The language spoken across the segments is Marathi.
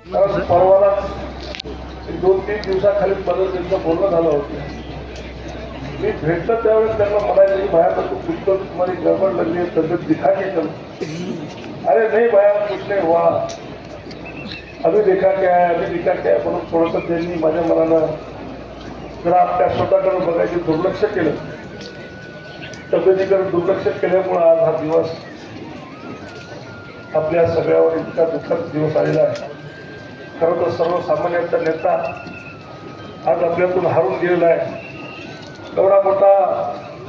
कारण परवाला 2-3 दिवसाखाली परत त्यांचं बोलणं झालं होतं. मी भेटलं त्यावेळेस त्यांना म्हणायचं की बाहेर तो कुछ तुम्हारी गडबड लगली है, तबियत दिखा के चलो. अरे नहीं भैया कुछ नहीं हुआ, अभी देखा क्या है, अभी दिखा क्या है. म्हणून थोडंसं त्यांनी माझ्या मनानं जरा आपल्या स्वतःकडे बघायचे दुर्लक्ष केलं. तब्येतीकडे दुर्लक्ष केल्यामुळे आज हा दिवस आपल्या सगळ्यावर इतका दुःखद दिवस आलेला आहे. खरं तर सर्वसामान्यांचा नेता आज आपल्यातून हारून गेलेला आहे. एवढा मोठा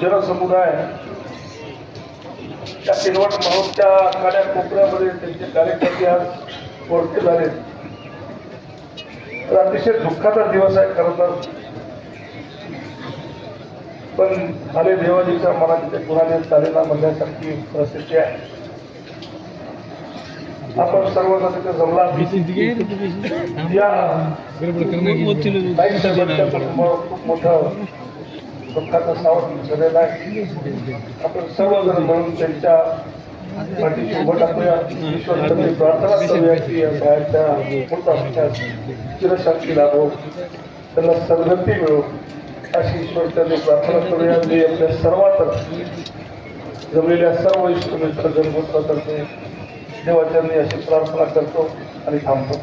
जनसमुदाय त्या किनवट महोत्सवच्या काड्या कोपऱ्यामध्ये त्यांचे कार्यकर्ते आज वरती झाले. तर अतिशय दुःखाचा दिवस आहे खरं तर. पण आले देवाजीच्या मनात ते पुराणे चालेना म्हणण्यासारखी परिस्थिती आहे. आपण सर्वजण तिथे जमला खूप मोठं दुःखाचा सावट झालेला आहे. आपण सर्वजण म्हणून त्यांच्या पाठीशी उभं टाकूया. ईश्वराकडे प्रार्थना करूया की या बाहेरच्या चिरशांती लाभो, त्यांना सद्गती मिळो अशी ईश्वरच्याने प्रार्थना करूया. मी आपल्या सर्वांतर्फे जमलेल्या सर्व इष्टमित्र जनगोत्रातर्फे देवाच्यांनी अशी प्रार्थना करतो आणि थांबतो.